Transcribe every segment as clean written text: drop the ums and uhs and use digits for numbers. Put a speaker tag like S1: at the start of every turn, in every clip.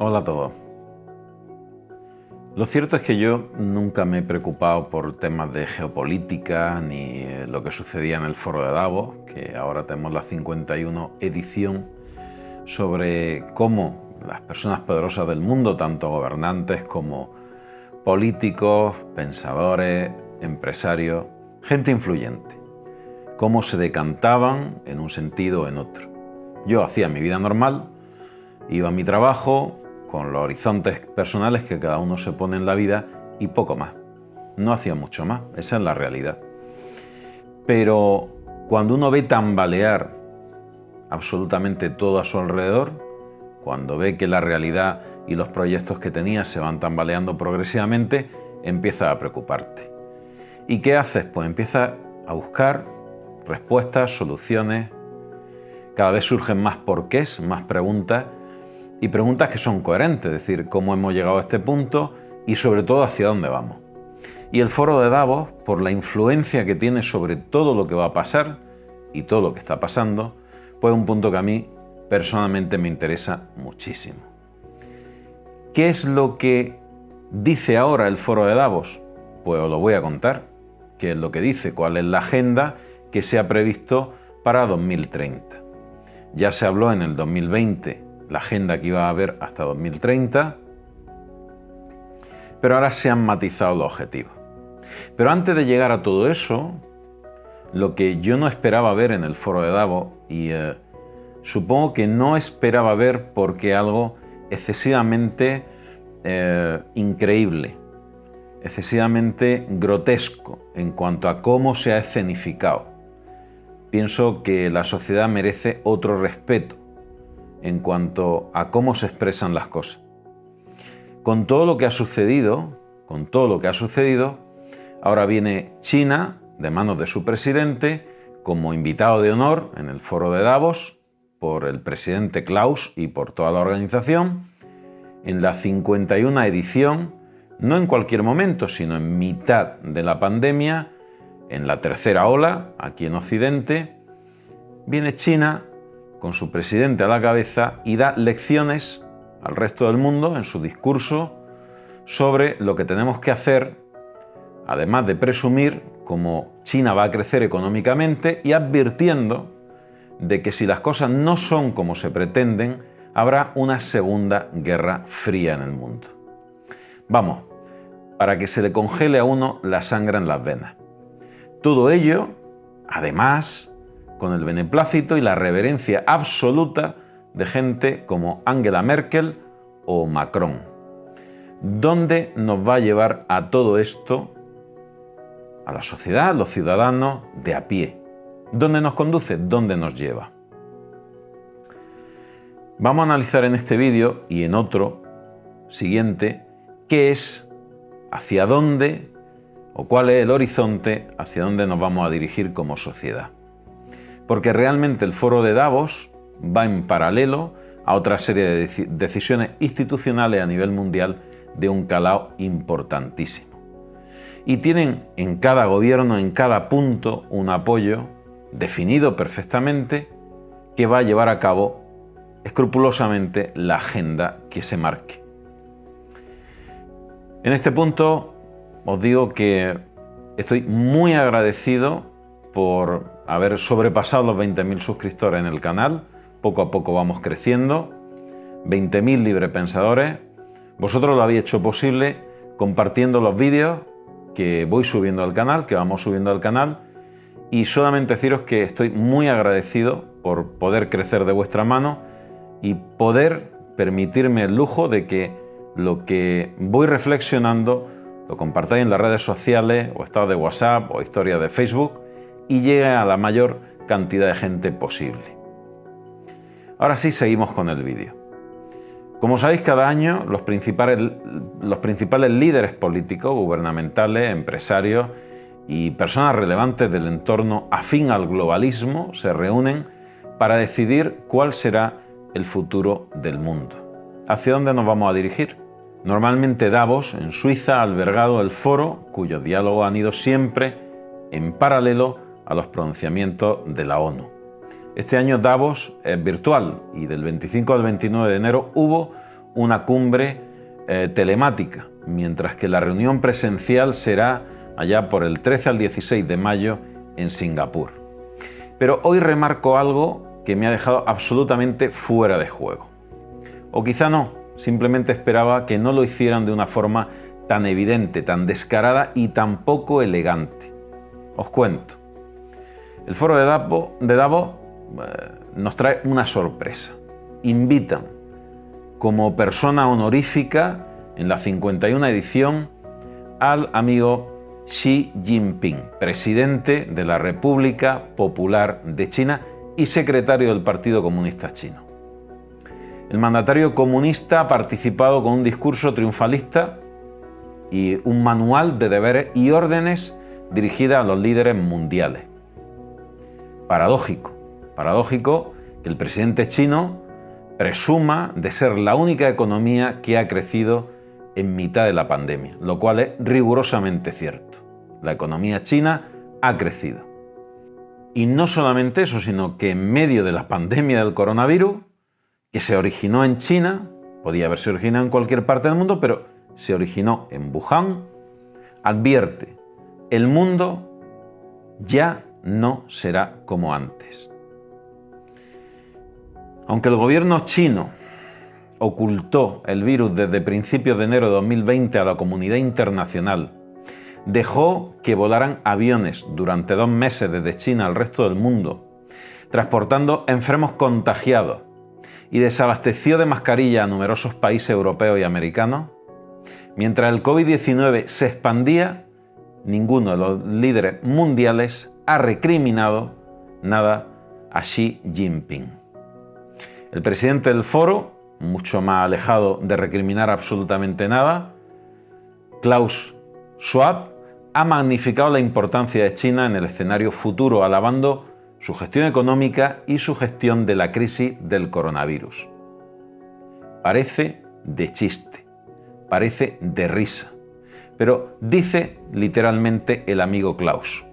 S1: Hola a todos. Lo cierto es que yo nunca me he preocupado por temas de geopolítica ni lo que sucedía en el Foro de Davos, que ahora tenemos la 51 edición, sobre cómo las personas poderosas del mundo, tanto gobernantes como políticos, pensadores, empresarios, gente influyente, cómo se decantaban en un sentido o en otro. Yo hacía mi vida normal, iba a mi trabajo, con los horizontes personales que cada uno se pone en la vida y poco más. No hacía mucho más, esa es la realidad. Pero cuando uno ve tambalear absolutamente todo a su alrededor, cuando ve que la realidad y los proyectos que tenía se van tambaleando progresivamente, empieza a preocuparte. ¿Y qué haces? Pues empiezas a buscar respuestas, soluciones. Cada vez surgen más porqués, más preguntas, y preguntas que son coherentes, es decir, cómo hemos llegado a este punto y sobre todo hacia dónde vamos. Y el Foro de Davos, por la influencia que tiene sobre todo lo que va a pasar y todo lo que está pasando, pues es un punto que a mí personalmente me interesa muchísimo. ¿Qué es lo que dice ahora el Foro de Davos? Pues os lo voy a contar. ¿Qué es lo que dice? ¿Cuál es la agenda que se ha previsto para 2030? Ya se habló en el 2020 la agenda que iba a haber hasta 2030, pero ahora se han matizado los objetivos. Pero antes de llegar a todo eso, lo que yo no esperaba ver en el Foro de Davos, y supongo que no esperaba ver porque algo excesivamente increíble, excesivamente grotesco en cuanto a cómo se ha escenificado. Pienso que la sociedad merece otro respeto en cuanto a cómo se expresan las cosas. Con todo lo que ha sucedido, ahora viene China, de manos de su presidente, como invitado de honor en el Foro de Davos, por el presidente Klaus y por toda la organización, en la 51 edición, no en cualquier momento, sino en mitad de la pandemia, en la tercera ola, aquí en Occidente, viene China con su presidente a la cabeza y da lecciones al resto del mundo en su discurso sobre lo que tenemos que hacer, además de presumir cómo China va a crecer económicamente y advirtiendo de que si las cosas no son como se pretenden, habrá una segunda guerra fría en el mundo. Vamos, para que se le congele a uno la sangre en las venas. Todo ello, además, con el beneplácito y la reverencia absoluta de gente como Angela Merkel o Macron. ¿Dónde nos va a llevar a todo esto a la sociedad, a los ciudadanos de a pie? ¿Dónde nos conduce? ¿Dónde nos lleva? Vamos a analizar en este vídeo y en otro siguiente qué es, hacia dónde o cuál es el horizonte hacia dónde nos vamos a dirigir como sociedad. Porque realmente el Foro de Davos va en paralelo a otra serie de decisiones institucionales a nivel mundial de un calado importantísimo. Y tienen en cada gobierno, en cada punto, un apoyo definido perfectamente que va a llevar a cabo escrupulosamente la agenda que se marque. En este punto os digo que estoy muy agradecido por haber sobrepasado los 20.000 suscriptores en el canal. Poco a poco vamos creciendo. 20.000 librepensadores. Vosotros lo habéis hecho posible compartiendo los vídeos que voy subiendo al canal, que vamos subiendo al canal. Y solamente deciros que estoy muy agradecido por poder crecer de vuestra mano y poder permitirme el lujo de que lo que voy reflexionando lo compartáis en las redes sociales, o estados de WhatsApp, o historias de Facebook, y llegue a la mayor cantidad de gente posible. Ahora sí, seguimos con el vídeo. Como sabéis, cada año los principales líderes políticos, gubernamentales, empresarios y personas relevantes del entorno afín al globalismo se reúnen para decidir cuál será el futuro del mundo. ¿Hacia dónde nos vamos a dirigir? Normalmente Davos, en Suiza, ha albergado el foro, cuyos diálogos han ido siempre en paralelo a los pronunciamientos de la ONU. Este año Davos es virtual y del 25 al 29 de enero hubo una cumbre telemática, mientras que la reunión presencial será allá por el 13 al 16 de mayo en Singapur. Pero hoy remarco algo que me ha dejado absolutamente fuera de juego. O quizá no, simplemente esperaba que no lo hicieran de una forma tan evidente, tan descarada y tan poco elegante. Os cuento. El foro de Davos nos trae una sorpresa. Invitan como persona honorífica en la 51 edición al amigo Xi Jinping, presidente de la República Popular de China y secretario del Partido Comunista Chino. El mandatario comunista ha participado con un discurso triunfalista y un manual de deberes y órdenes dirigida a los líderes mundiales. Paradójico que el presidente chino presuma de ser la única economía que ha crecido en mitad de la pandemia, lo cual es rigurosamente cierto. La economía china ha crecido. Y no solamente eso, sino que en medio de la pandemia del coronavirus, que se originó en China, podía haberse originado en cualquier parte del mundo, pero se originó en Wuhan, advierte: el mundo ya no será como antes. Aunque el gobierno chino ocultó el virus desde principios de enero de 2020 a la comunidad internacional, dejó que volaran aviones durante 2 meses desde China al resto del mundo, transportando enfermos contagiados, y desabasteció de mascarillas a numerosos países europeos y americanos, mientras el COVID-19 se expandía, ninguno de los líderes mundiales ha recriminado nada a Xi Jinping. El presidente del foro, mucho más alejado de recriminar absolutamente nada, Klaus Schwab, ha magnificado la importancia de China en el escenario futuro, alabando su gestión económica y su gestión de la crisis del coronavirus. Parece de chiste, parece de risa, pero dice literalmente el amigo Klaus: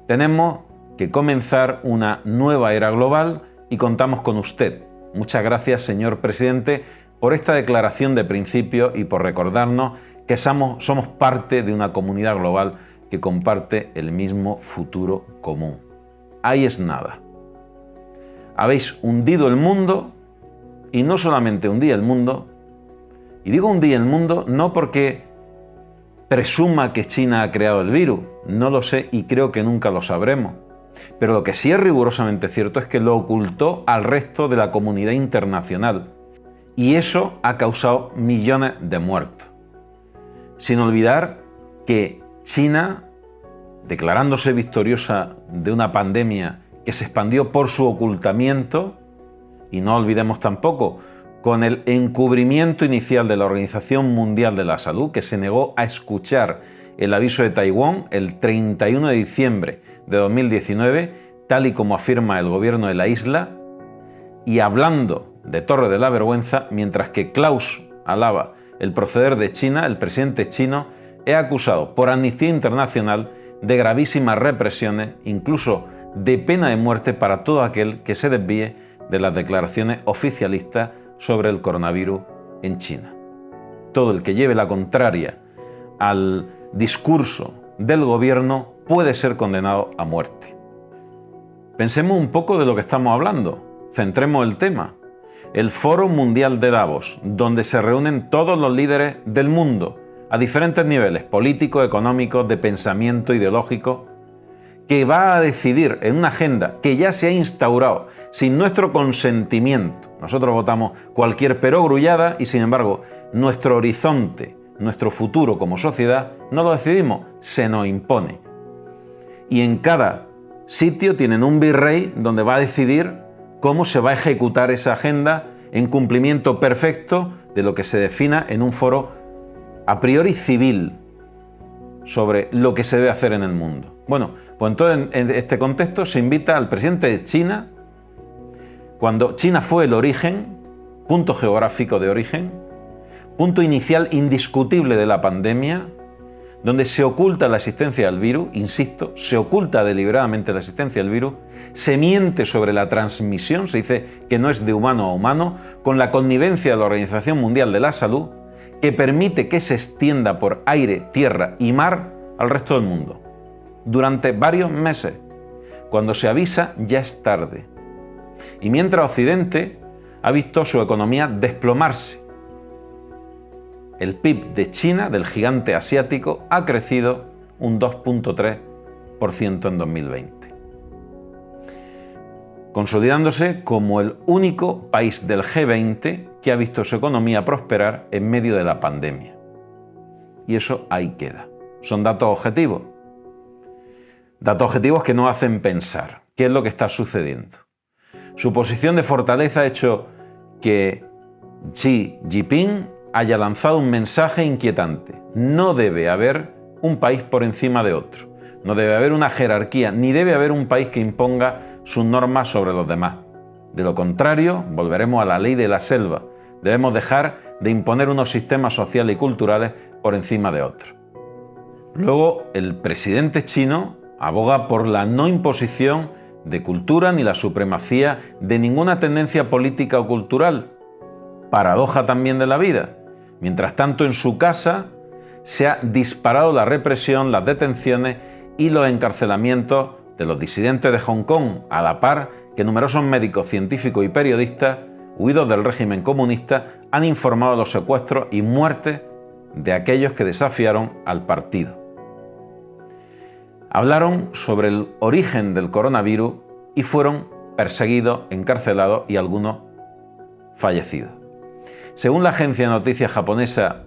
S1: tenemos que comenzar una nueva era global y contamos con usted. Muchas gracias, señor presidente, por esta declaración de principio y por recordarnos que somos parte de una comunidad global que comparte el mismo futuro común. Ahí es nada. Habéis hundido el mundo, y no solamente hundí el mundo, y digo hundí el mundo no porque presuma que China ha creado el virus, no lo sé y creo que nunca lo sabremos. Pero lo que sí es rigurosamente cierto es que lo ocultó al resto de la comunidad internacional, y eso ha causado millones de muertos. Sin olvidar que China, declarándose victoriosa de una pandemia que se expandió por su ocultamiento, y no olvidemos tampoco con el encubrimiento inicial de la Organización Mundial de la Salud, que se negó a escuchar el aviso de Taiwán el 31 de diciembre de 2019, tal y como afirma el gobierno de la isla, y hablando de Torre de la Vergüenza, mientras que Klaus alaba el proceder de China, el presidente chino es acusado por Amnistía Internacional de gravísimas represiones, incluso de pena de muerte para todo aquel que se desvíe de las declaraciones oficialistas sobre el coronavirus en China. Todo el que lleve la contraria al discurso del gobierno puede ser condenado a muerte. Pensemos un poco de lo que estamos hablando. Centremos el tema. El Foro Mundial de Davos, donde se reúnen todos los líderes del mundo, a diferentes niveles, políticos, económicos, de pensamiento, ideológico, que va a decidir en una agenda que ya se ha instaurado sin nuestro consentimiento. Nosotros votamos cualquier perogrullada y, sin embargo, nuestro horizonte, nuestro futuro como sociedad, no lo decidimos, se nos impone. Y en cada sitio tienen un virrey donde va a decidir cómo se va a ejecutar esa agenda en cumplimiento perfecto de lo que se defina en un foro a priori civil sobre lo que se debe hacer en el mundo. Bueno, pues entonces en este contexto se invita al presidente de China, cuando China fue el origen, punto geográfico de origen, punto inicial indiscutible de la pandemia, donde se oculta la existencia del virus, insisto, se oculta deliberadamente la existencia del virus, se miente sobre la transmisión, se dice que no es de humano a humano, con la connivencia de la Organización Mundial de la Salud, que permite que se extienda por aire, tierra y mar al resto del mundo. Durante varios meses, cuando se avisa ya es tarde. Y mientras Occidente ha visto su economía desplomarse. El PIB de China, del gigante asiático, ha crecido un 2,3% en 2020, consolidándose como el único país del G20 que ha visto su economía prosperar en medio de la pandemia. Y eso ahí queda. Son datos objetivos. Datos objetivos que nos hacen pensar qué es lo que está sucediendo. Su posición de fortaleza ha hecho que Xi Jinping haya lanzado un mensaje inquietante. No debe haber un país por encima de otro. No debe haber una jerarquía, ni debe haber un país que imponga sus normas sobre los demás. De lo contrario, volveremos a la ley de la selva. Debemos dejar de imponer unos sistemas sociales y culturales por encima de otros. Luego, el presidente chino aboga por la no imposición de cultura ni la supremacía de ninguna tendencia política o cultural. Paradoja también de la vida. Mientras tanto, en su casa se ha disparado la represión, las detenciones y los encarcelamientos de los disidentes de Hong Kong, a la par que numerosos médicos, científicos y periodistas, huidos del régimen comunista, han informado de los secuestros y muertes de aquellos que desafiaron al partido. Hablaron sobre el origen del coronavirus y fueron perseguidos, encarcelados y algunos fallecidos. Según la agencia de noticias japonesa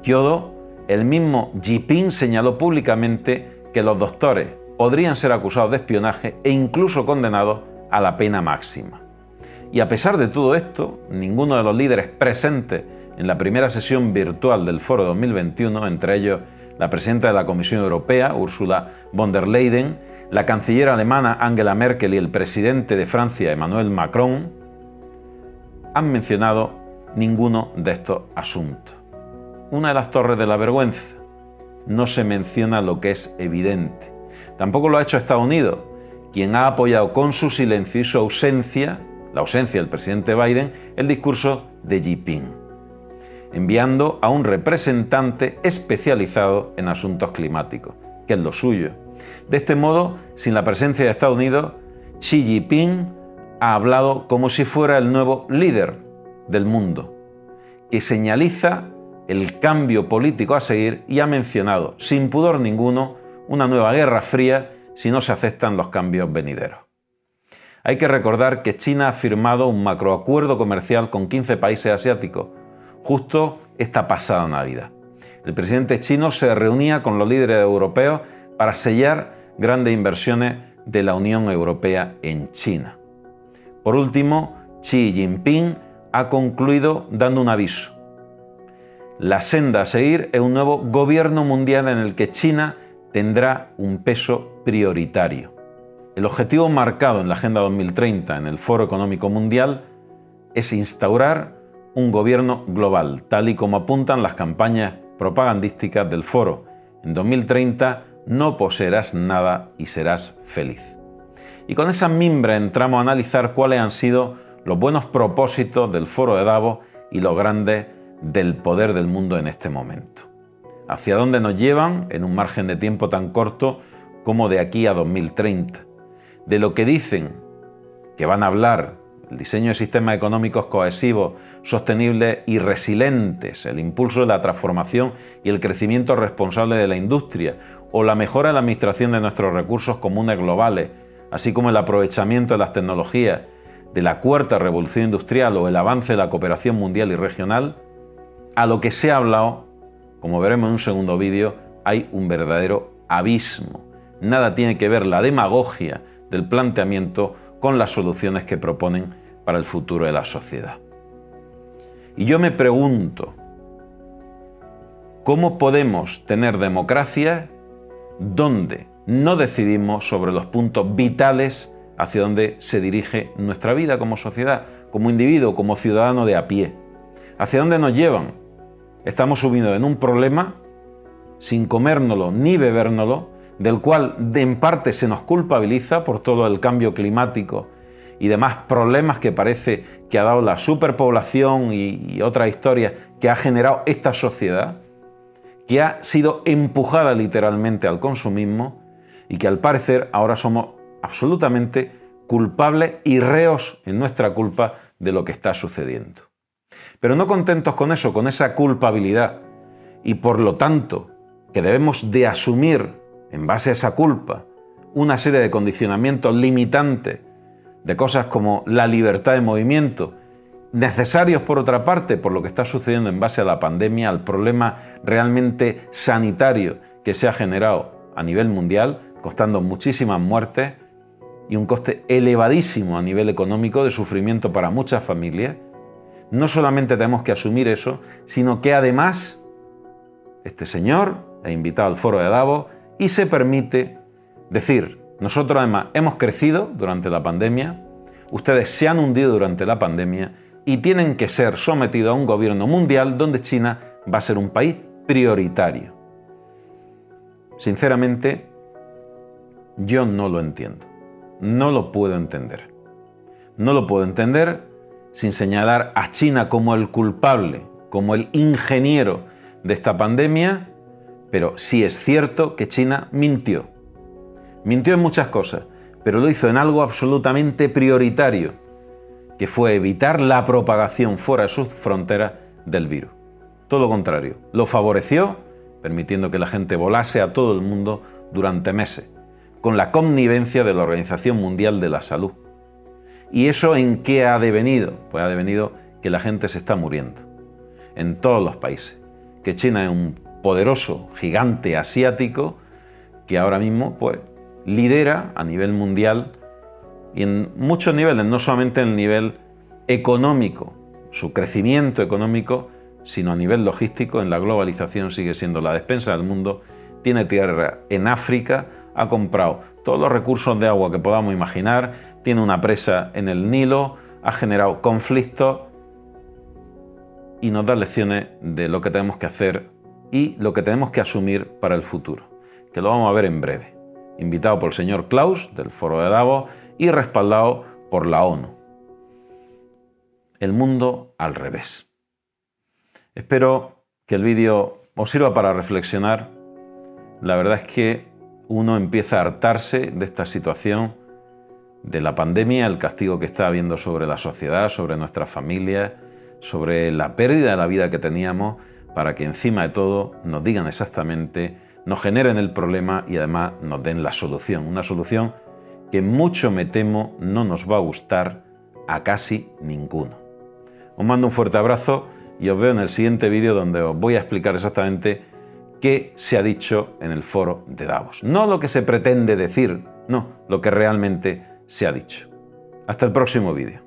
S1: Kyodo, el mismo Jinping señaló públicamente que los doctores podrían ser acusados de espionaje e incluso condenados a la pena máxima. Y a pesar de todo esto, ninguno de los líderes presentes en la primera sesión virtual del Foro 2021, entre ellos la presidenta de la Comisión Europea, Ursula von der Leyen, la canciller alemana Angela Merkel y el presidente de Francia, Emmanuel Macron, han mencionado ninguno de estos asuntos. Una de las torres de la vergüenza. No se menciona lo que es evidente. Tampoco lo ha hecho Estados Unidos, quien ha apoyado con su silencio y su ausencia, la ausencia del presidente Biden, el discurso de Jinping, enviando a un representante especializado en asuntos climáticos, que es lo suyo. De este modo, sin la presencia de Estados Unidos, Xi Jinping ha hablado como si fuera el nuevo líder del mundo, que señaliza el cambio político a seguir y ha mencionado, sin pudor ninguno, una nueva guerra fría si no se aceptan los cambios venideros. Hay que recordar que China ha firmado un macroacuerdo comercial con 15 países asiáticos, justo esta pasada Navidad. El presidente chino se reunía con los líderes europeos para sellar grandes inversiones de la Unión Europea en China. Por último, Xi Jinping ha concluido dando un aviso. La senda a seguir es un nuevo gobierno mundial en el que China tendrá un peso prioritario. El objetivo marcado en la Agenda 2030 en el Foro Económico Mundial es instaurar un gobierno global, tal y como apuntan las campañas propagandísticas del foro. En 2030 no poseerás nada y serás feliz. Y con esa mimbra entramos a analizar cuáles han sido los buenos propósitos del foro de Davos y los grandes del poder del mundo en este momento. ¿Hacia dónde nos llevan en un margen de tiempo tan corto como de aquí a 2030? De lo que dicen que van a hablar: el diseño de sistemas económicos cohesivos, sostenibles y resilientes, el impulso de la transformación y el crecimiento responsable de la industria, o la mejora de la administración de nuestros recursos comunes globales, así como el aprovechamiento de las tecnologías de la cuarta revolución industrial o el avance de la cooperación mundial y regional, a lo que se ha hablado, como veremos en un segundo vídeo, hay un verdadero abismo. Nada tiene que ver la demagogia del planteamiento con las soluciones que proponen para el futuro de la sociedad. Y yo me pregunto, ¿cómo podemos tener democracia donde no decidimos sobre los puntos vitales hacia donde se dirige nuestra vida como sociedad, como individuo, como ciudadano de a pie? ¿Hacia dónde nos llevan? Estamos sumidos en un problema sin comérnoslo ni bebérnoslo, del cual en parte se nos culpabiliza por todo el cambio climático y demás problemas que parece que ha dado la superpoblación y otras historias que ha generado esta sociedad, que ha sido empujada literalmente al consumismo y que al parecer ahora somos absolutamente culpables y reos en nuestra culpa de lo que está sucediendo. Pero no contentos con eso, con esa culpabilidad, y por lo tanto que debemos de asumir en base a esa culpa una serie de condicionamientos limitantes de cosas como la libertad de movimiento, necesarios por otra parte por lo que está sucediendo en base a la pandemia, al problema realmente sanitario que se ha generado a nivel mundial, costando muchísimas muertes y un coste elevadísimo a nivel económico de sufrimiento para muchas familias. No solamente tenemos que asumir eso, sino que además este señor es invitado al foro de Davos y se permite decir: nosotros además hemos crecido durante la pandemia, ustedes se han hundido durante la pandemia y tienen que ser sometidos a un gobierno mundial donde China va a ser un país prioritario. Sinceramente, yo no lo entiendo. No lo puedo entender. No lo puedo entender sin señalar a China como el culpable, como el ingeniero de esta pandemia, pero sí es cierto que China mintió. Mintió en muchas cosas, pero lo hizo en algo absolutamente prioritario, que fue evitar la propagación fuera de sus fronteras del virus. Todo lo contrario, lo favoreció, permitiendo que la gente volase a todo el mundo durante meses, con la connivencia de la Organización Mundial de la Salud. ¿Y eso en qué ha devenido? Pues ha devenido que la gente se está muriendo en todos los países, que China es un poderoso gigante asiático que ahora mismo pues lidera a nivel mundial y en muchos niveles, no solamente en el nivel económico, su crecimiento económico, sino a nivel logístico. En la globalización sigue siendo la despensa del mundo, tiene tierra en África, ha comprado todos los recursos de agua que podamos imaginar, tiene una presa en el Nilo, ha generado conflictos y nos da lecciones de lo que tenemos que hacer y lo que tenemos que asumir para el futuro, que lo vamos a ver en breve. Invitado por el señor Klaus del Foro de Davos y respaldado por la ONU. El mundo al revés. Espero que el vídeo os sirva para reflexionar. La verdad es que uno empieza a hartarse de esta situación, de la pandemia, el castigo que está habiendo sobre la sociedad, sobre nuestras familias, sobre la pérdida de la vida que teníamos, para que encima de todo nos digan exactamente, nos generen el problema y además nos den la solución. Una solución que mucho me temo no nos va a gustar a casi ninguno. Os mando un fuerte abrazo y os veo en el siguiente vídeo donde os voy a explicar exactamente qué se ha dicho en el foro de Davos. No lo que se pretende decir, no, lo que realmente se ha dicho. Hasta el próximo vídeo.